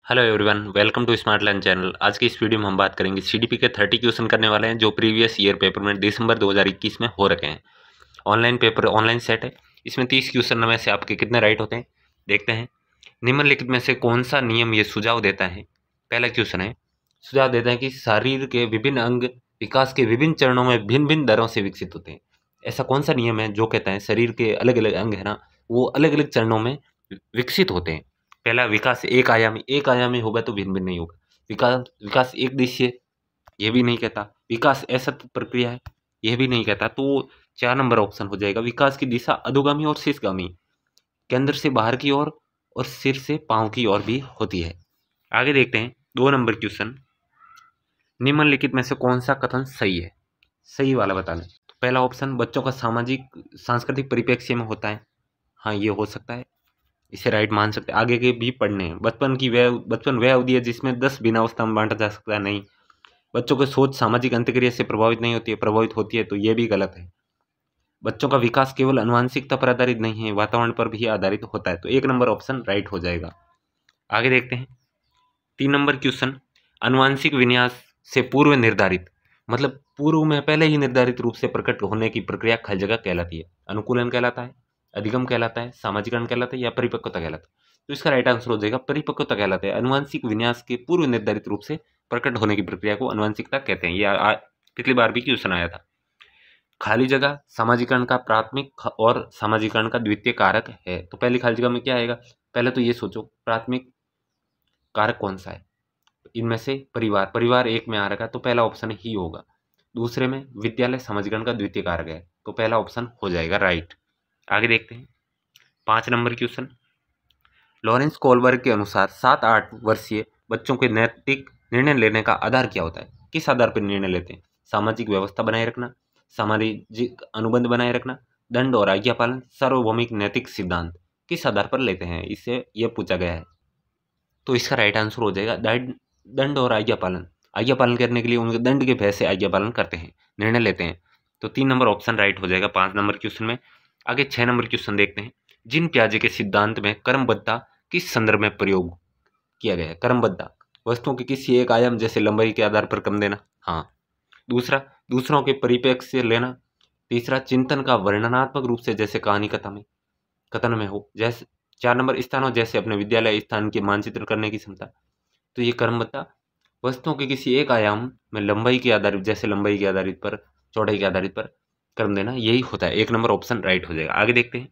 Hello everyone, welcome to smart learn channel. आज की इस वीडियो में हम बात करेंगे सीडीपी के 30 क्वेश्चन करने वाले हैं जो प्रीवियस ईयर पेपर में दिसंबर 2021 में हो रखे हैं। ऑनलाइन पेपर, ऑनलाइन सेट है। इसमें 30 क्वेश्चन में से आपके कितने राइट होते हैं देखते हैं। निम्नलिखित में से कौन सा नियम ये सुझाव देता है? पहला क्वेश्चन है, सुझाव देता है कि शरीर के विभिन्न अंग विकास के विभिन्न चरणों में भिन्न भिन्न दरों से विकसित होते हैं। ऐसा कौन सा नियम है जो कहता है शरीर के अलग अलग अंग है ना, वो अलग अलग चरणों में विकसित होते हैं? पहला, विकास एक आयामी होगा तो भिन्न भिन्न नहीं होगा। विकास विकास एक दिशीय, ये भी नहीं कहता। विकास असतत प्रक्रिया है, यह भी नहीं कहता। तो 4 नंबर ऑप्शन हो जाएगा। विकास की दिशा अधोगामी और शीर्षगामी, केंद्र से बाहर की ओर और सिर से पांव की ओर भी होती है। आगे देखते हैं 2 नंबर क्वेश्चन। निम्नलिखित में से कौन सा कथन सही है? सही वाला बता लें। तो पहला ऑप्शन, बच्चों का सामाजिक सांस्कृतिक परिप्रेक्ष्य में होता है। हाँ, ये हो सकता है, इसे राइट मान सकते हैं। आगे के भी पढ़ने हैं। बचपन वह अवधि है जिसमें 10 बिना अवस्था में बांटा जा सकता है, नहीं। बच्चों की सोच सामाजिक अंतक्रिया से प्रभावित नहीं होती है, प्रभावित होती है, तो ये भी गलत है। बच्चों का विकास केवल आनुवंशिकता पर आधारित नहीं है, वातावरण पर भी आधारित होता है, तो 1 नंबर ऑप्शन राइट हो जाएगा। आगे देखते हैं 3 नंबर क्वेश्चन। आनुवंशिक विन्यास से पूर्व निर्धारित, मतलब पूर्व में पहले ही निर्धारित रूप से प्रकट होने की प्रक्रिया खल जगह कहलाती है। अनुकूलन कहलाता है, अधिगम कहलाता है, सामाजिकरण कहलाता है, या परिपक्वता कहलाता है? तो इसका राइट आंसर हो जाएगा परिपक्वता कहलाता है। अनुवांशिक विन्यास के पूर्व निर्धारित रूप से प्रकट होने की प्रक्रिया को अनुवांशिकता कहते हैं। ये पिछली बार भी क्वेश्चन आया था। खाली जगह सामाजिकरण का प्राथमिक और सामाजिकरण का द्वितीय कारक है। तो पहली खाली जगह में क्या आएगा? पहले तो ये सोचो, प्राथमिक कारक कौन सा है? इनमें से परिवार एक में आ रखा है, तो पहला ऑप्शन ही होगा। दूसरे में विद्यालय सामाजिकरण का द्वितीय कारक है, तो पहला ऑप्शन हो जाएगा राइट। आगे देखते हैं 5 नंबर क्वेश्चन। लॉरेंस कोलबर्ग के अनुसार 7-8 वर्षीय बच्चों के नैतिक निर्णय लेने का आधार क्या होता है? किस आधार पर निर्णय लेते हैं? सामाजिक व्यवस्था बनाए रखना, सामाजिक अनुबंध बनाए रखना, दंड और आज्ञा पालन, सार्वभौमिक नैतिक सिद्धांत, किस आधार पर लेते हैं? इससे यह पूछा गया है। तो इसका राइट आंसर हो जाएगा दंड और आज्ञा पालन। आज्ञा पालन करने के लिए उनके दंड के भय से आज्ञा पालन करते हैं, निर्णय लेते हैं। तो 3 नंबर ऑप्शन राइट हो जाएगा 5 नंबर क्वेश्चन में। आगे 6 नंबर क्वेश्चन देखते हैं। जिन प्याजे के सिद्धांत में क्रमबद्धता किस संदर्भ में प्रयोग किया गया है? क्रमबद्धता, वस्तुओं के किसी एक आयाम जैसे लंबाई के आधार पर क्रम देना। हाँ। दूसरा, दूसरों के परिप्रेक्ष्य से लेना। तीसरा, चिंतन का वर्णनात्मक रूप से जैसे कहानी कथन में हो। जैसे 4 नंबर, स्थानों जैसे अपने विद्यालय स्थान के मानचित्र करने की क्षमता। तो ये क्रमबद्धता वस्तुओं के किसी एक आयाम में लंबाई के आधारित, जैसे लंबाई के आधारित पर, चौड़ाई के आधारित पर क्रम देना, यही होता है। 1 नंबर ऑप्शन राइट हो जाएगा। आगे देखते हैं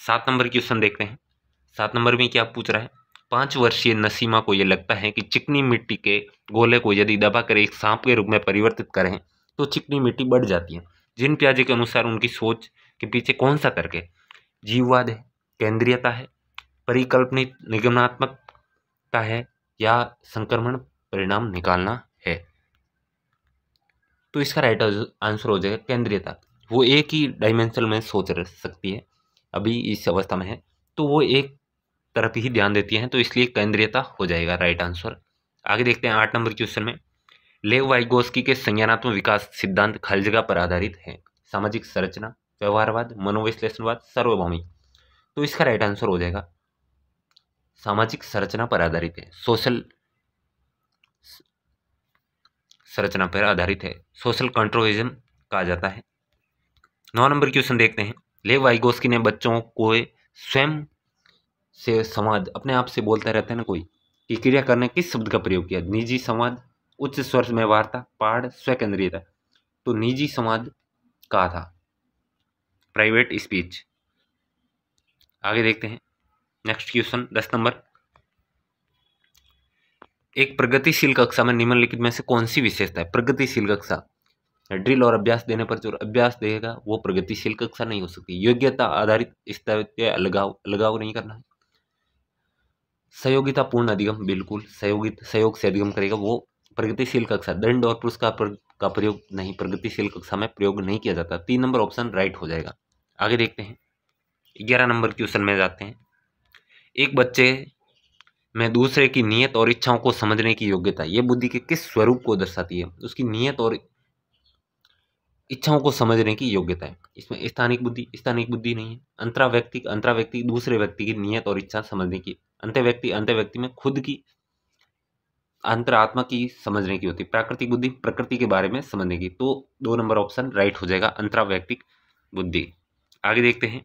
7 नंबर क्वेश्चन देखते हैं। 7 नंबर में क्या पूछ रहा है? 5 वर्षीय नसीमा को यह लगता है कि चिकनी मिट्टी के गोले को यदि दबाकर एक सांप के रूप में परिवर्तित करें तो चिकनी मिट्टी बढ़ जाती है। जिन प्याजे के अनुसार उनकी सोच के पीछे कौन सा तर्क है? जीववाद है, केंद्रीयता है, परिकल्पनिक निगमनात्मकता है, या संक्रमण परिणाम निकालना है? तो इसका राइट आंसर हो जाएगा केंद्रीयता। वो एक ही डायमेंशन में सोच सकती है, अभी इस अवस्था में है, तो वो एक तरफ ही ध्यान देती हैं, तो इसलिए केंद्रीयता हो जाएगा राइट आंसर। आगे देखते हैं 8 नंबर क्वेश्चन में। लेव वाइगोस्की के संज्ञानात्मक विकास सिद्धांत खल जगह पर आधारित है। सामाजिक संरचना, व्यवहारवाद, मनोविश्लेषणवाद, सार्वभौमिक। तो इसका राइट आंसर हो जाएगा सामाजिक संरचना पर आधारित है, सोशल संरचना पर आधारित है, सोशल कंट्रोविज्म कहा जाता है। 9 नंबर क्वेश्चन देखते हैं। लेव वाइगोस्की ने बच्चों को स्वयं से संवाद, अपने आप से बोलता रहता है ना कोई, कि क्रिया करने किस शब्द का प्रयोग किया? निजी संवाद, उच्च स्वर में वार्ता, पहाड़, स्वकेंद्रीयता। तो निजी संवाद कहा था, प्राइवेट स्पीच। आगे देखते हैं नेक्स्ट क्वेश्चन 10 नंबर। एक प्रगतिशील कक्षा में निम्नलिखित में से कौन सी विशेषता है? प्रगतिशील कक्षा, ड्रिल और अभ्यास देने पर जो अभ्यास देगा वो प्रगतिशील कक्षा नहीं हो सकती। योग्यता आधारित स्थायित्व, अलगाव नहीं करना है। सहयोगितापूर्ण अधिगम, बिल्कुल सहयोग से अधिगम करेगा वो प्रगतिशील कक्षा। दंड और पुरस्कार का प्रयोग नहीं, प्रगतिशील कक्षा में प्रयोग नहीं किया जाता। 3 नंबर ऑप्शन राइट हो जाएगा। आगे देखते हैं 11 नंबर क्वेश्चन में जाते हैं। एक बच्चे में दूसरे की नियत और इच्छाओं को समझने की योग्यता, ये बुद्धि के किस स्वरूप को दर्शाती है? उसकी नियत और इच्छाओं को समझने की योग्यता है। इसमें स्थानिक बुद्धि नहीं है। अंतरा व्यक्ति दूसरे व्यक्ति की नियत और इच्छा समझने की अंतर्व्यक्ति में खुद की अंतरात्मा की समझने की होती है। प्राकृतिक बुद्धि प्रकृति के बारे में समझने की। तो 2 नंबर ऑप्शन राइट हो जाएगा, अंतरावैयक्तिक बुद्धि। आगे देखते हैं,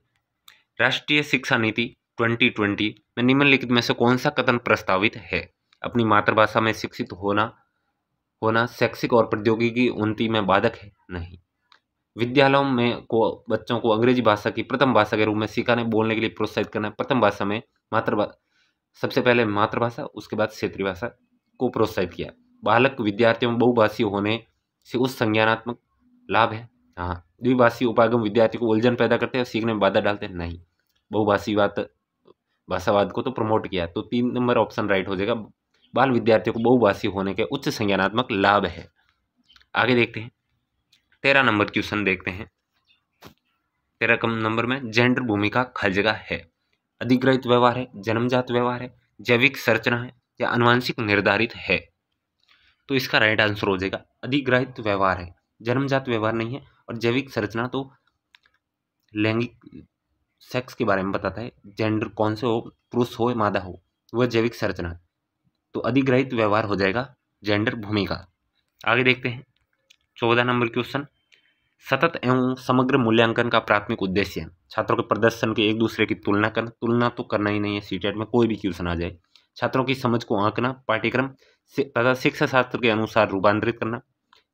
राष्ट्रीय शिक्षा नीति 2020 में निम्नलिखित में से कौन सा कथन प्रस्तावित है? अपनी मातृभाषा में शिक्षित होना शैक्षिक और प्रौद्योगिकी उन्नति में बाधक है? नहीं। विद्यालयों में बच्चों को अंग्रेजी भाषा की प्रथम भाषा के रूप में सिखाने बोलने के लिए प्रोत्साहित करना है। प्रथम भाषा में सबसे पहले मातृभाषा, उसके बाद क्षेत्रीय भाषा को प्रोत्साहित किया। बालक विद्यार्थियों में बहुभाषी होने से उस संज्ञानात्मक लाभ है? हाँ। द्विभाषी उपागम विद्यार्थी को उलझन पैदा करते हैं और सीखने में बाधा डालते हैं? नहीं। बहुभाषी भाषावाद को तो प्रमोट किया। तो 3 नंबर ऑप्शन राइट हो जाएगा, बाल विद्यार्थियों को बहुभाषी होने के उच्च संज्ञानात्मक लाभ है। आगे देखते हैं, 13 नंबर क्वेश्चन देखते हैं। 13 नंबर में जेंडर भूमिका हर जगह है। अधिग्रहित व्यवहार है, जन्मजात व्यवहार है, जैविक संरचना है या आनुवंशिक निर्धारित है? तो इसका राइट आंसर हो जाएगा अधिग्रहित व्यवहार है, जन्मजात व्यवहार नहीं है। और जैविक संरचना तो लैंगिक सेक्स के बारे में बताता है, जेंडर कौन से हो, पुरुष हो या मादा हो, वह जैविक संरचना। तो अधिग्रहित व्यवहार हो जाएगा जेंडर भूमिका। आगे देखते हैं, 14 नंबर क्वेश्चन, सतत एवं समग्र मूल्यांकन का प्राथमिक उद्देश्य है छात्रों के प्रदर्शन के एक दूसरे की तुलना करना। तुलना तो करना ही नहीं है, सीटेट में कोई भी क्वेश्चन आ जाए। छात्रों की समझ को आंकना, पाठ्यक्रम तथा शिक्षा शास्त्र के अनुसार रूपांतरित करना,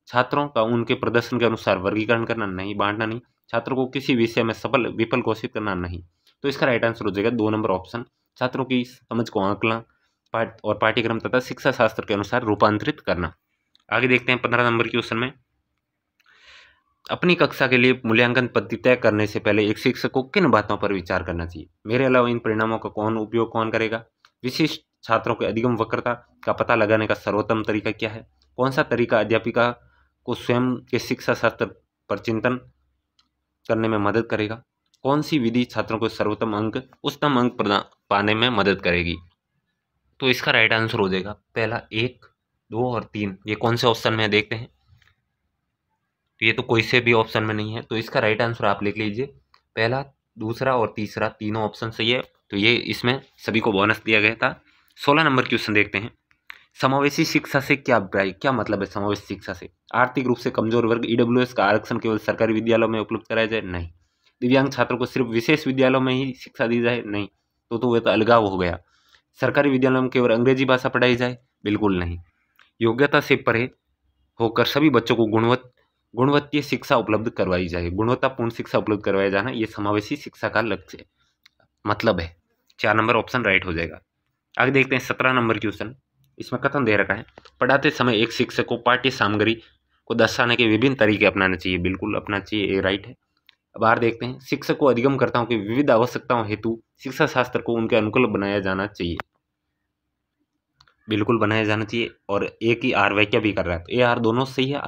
छात्रों का उनके प्रदर्शन के अनुसार वर्गीकरण करना, नहीं बांटना नहीं, छात्रों को किसी विषय में सफल विफल घोषित करना, नहीं। तो इसका राइट आंसर हो जाएगा 2 नंबर ऑप्शन, छात्रों की समझ को आंकना और पाठ्यक्रम तथा शिक्षा शास्त्र के अनुसार रूपांतरित करना। आगे देखते हैं 15 नंबर क्वेश्चन में, अपनी कक्षा के लिए मूल्यांकन पद्धति तय करने से पहले एक शिक्षक को किन बातों पर विचार करना चाहिए? मेरे अलावा इन परिणामों का उपयोग कौन करेगा? विशिष्ट छात्रों के अधिगम वक्रता का पता लगाने का सर्वोत्तम तरीका क्या है? कौन सा तरीका अध्यापिका को स्वयं के शिक्षा शास्त्र पर चिंतन करने में मदद करेगा? कौन सी विधि छात्रों को उच्चतम अंक पाने में मदद करेगी? तो इसका राइट आंसर हो जाएगा पहला 1, 2 और 3। ये कौन से ऑप्शन में देखते हैं? तो ये तो कोई से भी ऑप्शन में नहीं है। तो इसका राइट आंसर आप लिख लीजिए, पहला, दूसरा और तीसरा, तीनों ऑप्शन सही है। तो ये इसमें सभी को बोनस दिया गया था। 16 नंबर क्वेश्चन देखते हैं, समावेशी शिक्षा से क्या मतलब है? समावेशी शिक्षा से आर्थिक रूप से कमजोर वर्ग ईडब्ल्यूएस का आरक्षण केवल सरकारी विद्यालयों में उपलब्ध कराया जाए? नहीं। दिव्यांग छात्रों को सिर्फ विशेष विद्यालयों में ही शिक्षा दी जाए? नहीं। तो वह तो अलगाव हो गया। सरकारी विद्यालयों में केवल अंग्रेजी भाषा पढ़ाई जाए? बिल्कुल नहीं। योग्यता से परे होकर सभी बच्चों को गुणवत्तीय शिक्षा उपलब्ध करवाई जाए, गुणवत्तापूर्ण शिक्षा उपलब्ध करवाया जाना, ये समावेशी शिक्षा का लक्ष्य मतलब है। 4 नंबर ऑप्शन राइट हो जाएगा। आगे देखते हैं 17 नंबर क्वेश्चन, इसमें कथन दे रखा है, पढ़ाते समय एक शिक्षक को पाठ्य सामग्री को दर्शाने के विभिन्न तरीके अपनाने चाहिए। बिल्कुल अपना चाहिए, ये राइट है। अब आगे देखते हैं, शिक्षक को अधिगमकर्ताओं की विविध आवश्यकताओं हेतु शिक्षा शास्त्र को उनके अनुकूल बनाया जाना चाहिए। बिल्कुल बनाया जाना चाहिए। और ए की आर व्याख्या भी कर रहा है, तो ए आर दोनों सही है,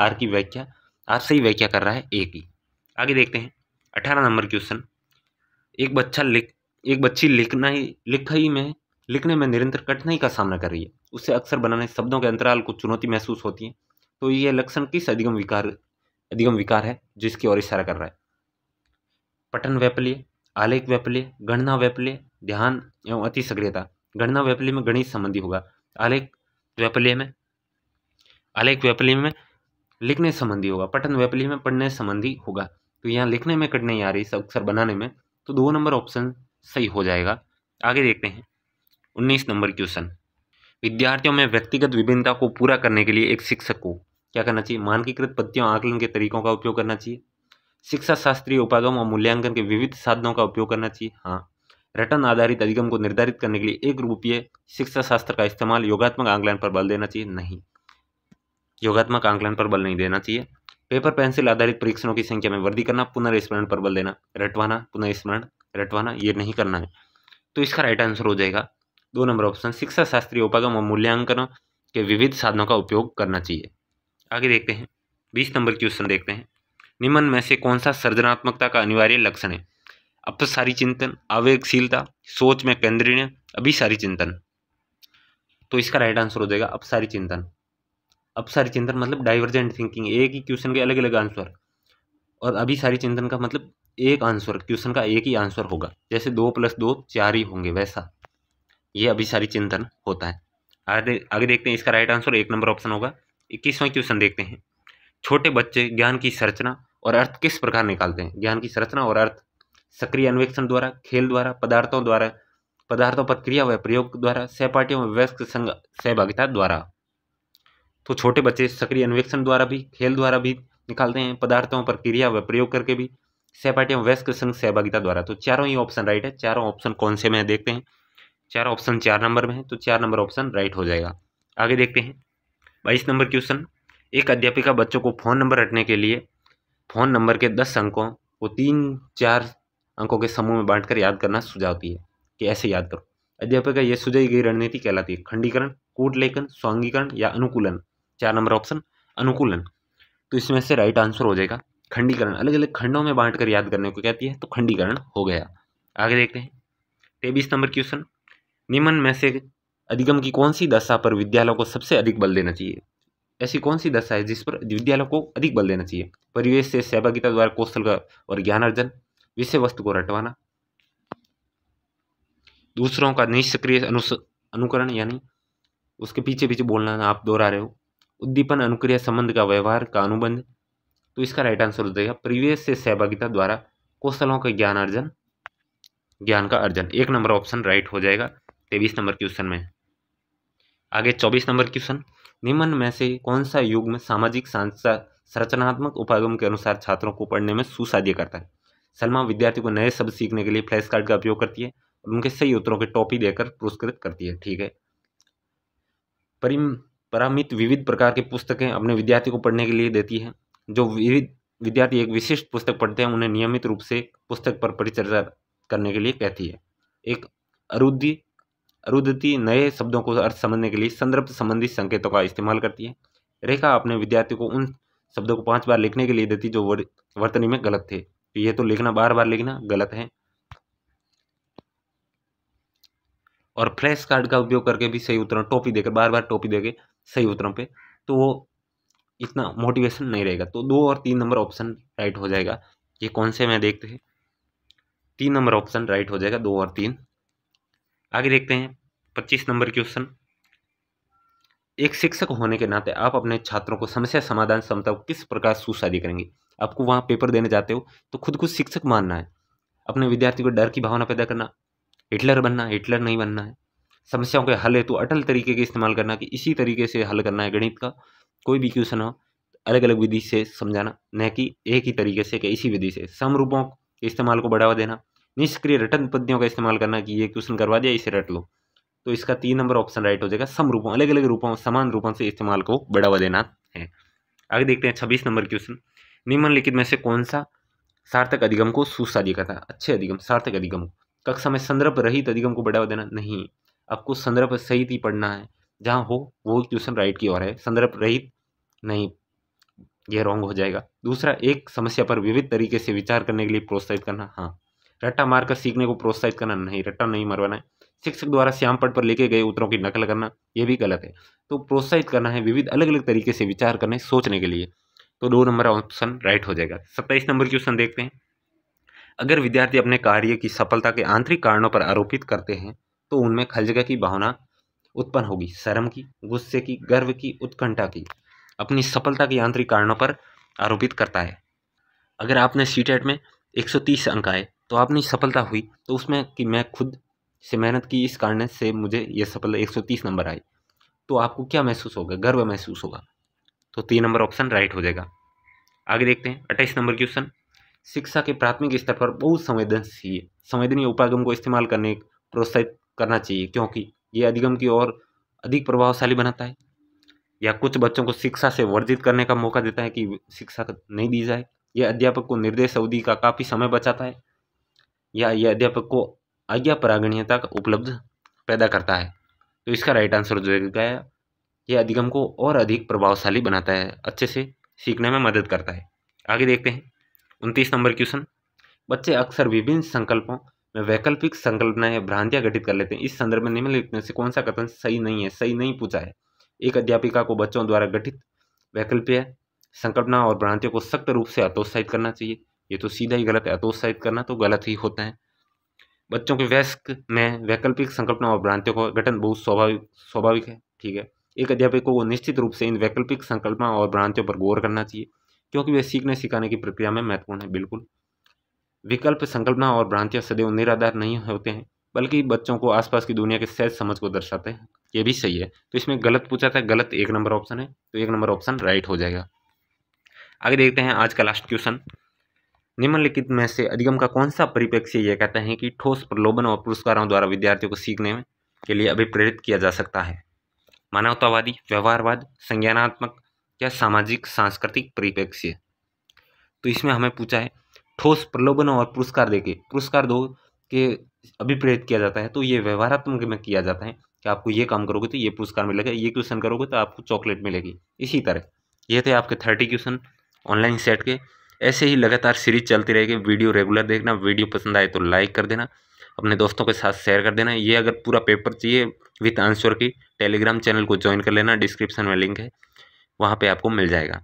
आर सही व्याख्या कर रहा है ए की। आगे देखते हैं 18 नंबर क्वेश्चन, एक बच्ची लिखने में निरंतर कठिनाई का सामना कर रही है, उससे अक्सर बनाने शब्दों के अंतराल को चुनौती महसूस होती है। तो यह लक्षण किस अधिगम विकार है जिसकी ओर इशारा कर रहा है? पठन वैफल्य, आलेख वैफल्य, गणना वैफल्य, ध्यान एवं अति सक्रियता। गणना वैफल्य में गणित संबंधी होगा, आलेख वैफल्य में लिखने संबंधी होगा, पठन वैफल्य में पढ़ने संबंधी होगा। तो यहाँ लिखने में कठिनाई आ रही है अक्षर बनाने में, तो 2 नंबर ऑप्शन सही हो जाएगा। आगे देखते हैं 19 नंबर क्वेश्चन, विद्यार्थियों में व्यक्तिगत विभिन्नता को पूरा करने के लिए एक शिक्षक को क्या करना चाहिए? मानकीकृत पद्धतियों आकलन के तरीकों का उपयोग करना चाहिए, शिक्षा शास्त्रीय उपागम और मूल्यांकन के विविध साधनों का उपयोग करना चाहिए। हाँ। रटन आधारित अधिगम को निर्धारित करने के लिए एक रूपीय शिक्षा शास्त्र का इस्तेमाल योगात्मक आंकलन पर बल देना चाहिए? नहीं, योगात्मक आंकलन पर बल नहीं देना चाहिए। पेपर पेंसिल आधारित परीक्षणों की संख्या में वृद्धि करना, पुनर्स्मरण पर बल देना, रटवाना ये नहीं करना है। तो इसका राइट आंसर हो जाएगा 2 नंबर ऑप्शन, शिक्षा शास्त्रीय उपागम और मूल्यांकन के विविध साधनों का उपयोग करना चाहिए। आगे देखते हैं 20 नंबर क्वेश्चन देखते हैं, निम्न में से कौन सा सृजनात्मकता का अनिवार्य लक्षण है? अपसारी चिंतन, आवेगशीलता, सोच में केंद्रीय, अभिसारी चिंतन। तो इसका राइट आंसर हो जाएगा अपसारी चिंतन। अपसारी चिंतन मतलब डाइवर्जेंट थिंकिंग, एक ही क्वेश्चन के अलग अलग आंसर, और अभिसारी चिंतन का मतलब एक आंसर, क्वेश्चन का एक ही आंसर होगा, जैसे 2 + 2 4 ही होंगे वैसा। ये अभिसारी चिंतन होता है। आगे देखते हैं, इसका राइट आंसर 1 नंबर ऑप्शन होगा। 21वां क्वेश्चन देखते हैं। छोटे बच्चे ज्ञान की संरचना और अर्थ किस प्रकार निकालते हैं? ज्ञान की संरचना और अर्थ सक्रिय अन्वेषण द्वारा, खेल द्वारा, पदार्थों पर क्रिया व प्रयोग द्वारा, सहपाठियों में वयस्क संग सहभागिता द्वारा। तो छोटे बच्चे सक्रिय अन्वेषण द्वारा भी, खेल द्वारा भी निकालते हैं, पदार्थों पर क्रिया व प्रयोग करके भी, सहपाठियों में वयस्क संग सहभागिता द्वारा। तो चारों ही ऑप्शन राइट है। चारों ऑप्शन कौन से में देखते हैं? चारों ऑप्शन 4 नंबर में है, तो 4 नंबर ऑप्शन राइट हो जाएगा। आगे देखते हैं 22 नंबर क्वेश्चन। एक अध्यापिका बच्चों को फोन नंबर रटने के लिए फोन नंबर के 10 अंकों को 3-4 अंकों के समूह में बांटकर याद करना सुझावती है कि ऐसे याद करो। अध्यापिका यह सुझाई गई रणनीति कहलाती है खंडीकरण, कूटलेखन, स्वांगीकरण या अनुकूलन। 4 नंबर ऑप्शन अनुकूलन। तो इसमें से राइट आंसर हो जाएगा खंडीकरण। अलग अलग खंडों में बांटकर याद करने को कहती है, तो खंडीकरण हो गया। आगे देखते हैं 23 नंबर क्वेश्चन। निम्न में से अधिगम की कौन सी दशा पर विद्यालयों को सबसे अधिक बल देना चाहिए? ऐसी कौन सी दशा है जिस पर विद्यालयों को अधिक बल देना चाहिए? परिवेश से सहभागिता द्वारा कौशल का और ज्ञान अर्जन, विषय वस्तु को रटवाना, दूसरों का निष्क्रिय अनुकरण यानी उसके पीछे पीछे बोलना, आप दोहरा रहे हो, उद्दीपन, अनुक्रिया, संबंध का व्यवहार का अनुबंध। तो इसका राइट आंसर हो जाएगा परिवेश से सहभागिता द्वारा कौशलों का ज्ञान का अर्जन। 1 नंबर ऑप्शन राइट हो जाएगा 23 नंबर क्वेश्चन में। आगे 24 नंबर क्वेश्चन। निम्न में से कौन सा युग्म सामाजिक संरचनात्मक उपागम के अनुसार छात्रों को पढ़ने में सुसाध्य करता है? सलमा विद्यार्थी को नए शब्द सीखने के लिए फ्लैश कार्ड का उपयोग करती है और उनके सही उत्तरों के टॉपी देकर पुरस्कृत करती है। ठीक है। परिमित विविध प्रकार की पुस्तकें अपने विद्यार्थी को पढ़ने के लिए देती है। जो विद्यार्थी एक विशिष्ट पुस्तक पढ़ते हैं उन्हें नियमित रूप से पुस्तक पर परिचर्चा करने के लिए कहती है। एक अरुद्धति नए शब्दों को अर्थ समझने के लिए संदर्भ संबंधी संकेतों का इस्तेमाल करती है। रेखा अपने विद्यार्थी को उन शब्दों को 5 बार लिखने के लिए देती जो वर्तनी में गलत थे। तो ये तो लिखना, बार बार लिखना गलत है। और फ्लैश कार्ड का उपयोग करके भी सही उत्तरों, टॉपी देकर, बार बार टॉपी देकर सही उत्तरों पे, तो वो इतना मोटिवेशन नहीं रहेगा। तो 2 और 3 नंबर ऑप्शन राइट हो जाएगा। ये कौन से में देखते हैं? 3 नंबर ऑप्शन राइट हो जाएगा, 2 और 3। आगे देखते हैं 25 नंबर क्वेश्चन। एक शिक्षक होने के नाते आप अपने छात्रों को समस्या समाधान क्षमता को किस प्रकार सुसाध्य करेंगे? आपको वहाँ पेपर देने जाते हो तो खुद को शिक्षक मानना है, अपने विद्यार्थी को डर की भावना पैदा करना, हिटलर बनना, हिटलर नहीं बनना है। समस्याओं के हल हेतु अटल तरीके के इस्तेमाल करना कि इसी तरीके से हल करना है। गणित का कोई भी क्वेश्चन हो अलग अलग विधि से समझाना, न कि एक ही तरीके से कि इसी विधि से। समरूपों के इस्तेमाल को बढ़ावा देना, निष्क्रिय रटन पद्धतियों का इस्तेमाल करना कि ये क्वेश्चन करवा दिया इसे रट लो। तो इसका 3 नंबर ऑप्शन राइट हो जाएगा। समरूपों, अलग अलग रूपों, समान रूपों से इस्तेमाल को बढ़ावा देना है। आगे देखते हैं 26 नंबर क्वेश्चन। निम्नलिखित में से कौन सा सार्थक अधिगम को सुसाध्य करता है? अच्छे अधिगम, सार्थक अधिगम। कक्षा में संदर्भ रहित अधिगम को बढ़ावा देना नहीं, आपको संदर्भ सहित ही पढ़ना है। जहाँ हो वो क्वेश्चन राइट की ओर है, संदर्भ रहित नहीं, यह रॉन्ग हो जाएगा। दूसरा, एक समस्या पर विविध तरीके से विचार करने के लिए प्रोत्साहित करना, हाँ। रट्टा मारकर सीखने को प्रोत्साहित करना नहीं, रट्टा नहीं मरवाना है। शिक्षक द्वारा श्याम पट पर लिखे गए उत्तरों की नकल करना, यह भी गलत है। तो प्रोत्साहित करना है विविध अलग अलग तरीके से विचार करने, सोचने के लिए। तो 2 नंबर ऑप्शन राइट हो जाएगा। 27 नंबर क्वेश्चन देखते हैं। अगर विद्यार्थी अपने कार्य की सफलता के आंतरिक कारणों पर आरोपित करते हैं तो उनमें खलजगा की भावना उत्पन्न होगी, शर्म की, गुस्से की, गर्व की, उत्कंठा की। अपनी सफलता के आंतरिक कारणों पर आरोपित करता है। अगर आपने सीटेट में 130 अंक आए तो आपने सफलता हुई, तो उसमें कि मैं खुद से मेहनत की, इस कारण से मुझे ये सफलता 130 नंबर आए, तो आपको क्या महसूस होगा? गर्व महसूस होगा। तो 3 नंबर ऑप्शन राइट हो जाएगा। आगे देखते हैं 28 नंबर क्वेश्चन। शिक्षा के प्राथमिक स्तर पर बहुत संवेदनीय उपागम को इस्तेमाल करने प्रोत्साहित करना चाहिए, क्योंकि ये अधिगम की ओर अधिक प्रभावशाली बनाता है। या कुछ बच्चों को शिक्षा से वर्जित करने का मौका देता है कि शिक्षा नहीं दी जाए। यह अध्यापक को निर्देश अवधि का काफ़ी समय बचाता है। या यह अध्यापक को आज्ञा परागणीयता का उपलब्ध पैदा करता है। तो इसका राइट आंसर जो है, यह अधिगम को और अधिक प्रभावशाली बनाता है, अच्छे से सीखने में मदद करता है। आगे देखते हैं 29 नंबर क्वेश्चन। बच्चे अक्सर विभिन्न संकल्पों में वैकल्पिक संकल्पनाएं या भ्रांतियां घटित कर लेते हैं। इस संदर्भ में निम्नलिखित में से कौन सा कथन सही नहीं है? सही नहीं पूछा है। एक अध्यापिका को बच्चों द्वारा गठित वैकल्पिक संकल्पना और भ्रांतियों को सख्त रूप से हतोत्साहित करना चाहिए। ये तो सीधा ही गलत है, हतोत्साहित करना तो गलत ही होता है। बच्चों के वयस्क में वैकल्पिक संकल्पना और भ्रांतियों का गठन बहुत स्वाभाविक है। ठीक है, एक अध्यापक को निश्चित रूप से इन वैकल्पिक संकल्पना और भ्रांतियों पर गौर करना चाहिए, क्योंकि वे सीखने सिखाने की प्रक्रिया में महत्वपूर्ण है। बिल्कुल, विकल्प संकल्पना और भ्रांतियां सदैव निराधार नहीं होते हैं, बल्कि बच्चों को आसपास की दुनिया के सहज समझ को दर्शाते हैं। ये भी सही है। तो इसमें गलत पूछा था, गलत 1 नंबर ऑप्शन है, तो 1 नंबर ऑप्शन राइट हो जाएगा। आगे देखते हैं आज का लास्ट क्वेश्चन। निम्नलिखित में से अधिगम का कौन सा परिप्रेक्ष्य यह कहता है कि ठोस प्रलोभन और पुरस्कारों द्वारा विद्यार्थियों को सीखने में के लिए अभिप्रेरित किया जा सकता है? मानवतावादी, व्यवहारवाद, संज्ञानात्मक या सामाजिक सांस्कृतिक परिप्रेक्ष्य? तो इसमें हमें पूछा है ठोस प्रलोभन और पुरस्कार देके पुरस्कार दो के अभिप्रेरित किया जाता है, तो ये व्यवहारात्मक में किया जाता है कि आपको ये काम करोगे तो ये पुरस्कार मिलेगा, ये क्वेश्चन करोगे तो आपको चॉकलेट मिलेगी। इसी तरह ये थे आपके 30 क्वेश्चन ऑनलाइन सेट के। ऐसे ही लगातार सीरीज चलती रहेगी। वीडियो रेगुलर देखना, वीडियो पसंद आए तो लाइक कर देना, अपने दोस्तों के साथ शेयर कर देना। ये अगर पूरा पेपर चाहिए विथ आंसर की, टेलीग्राम चैनल को ज्वाइन कर लेना, डिस्क्रिप्शन में लिंक है, वहाँ पे आपको मिल जाएगा।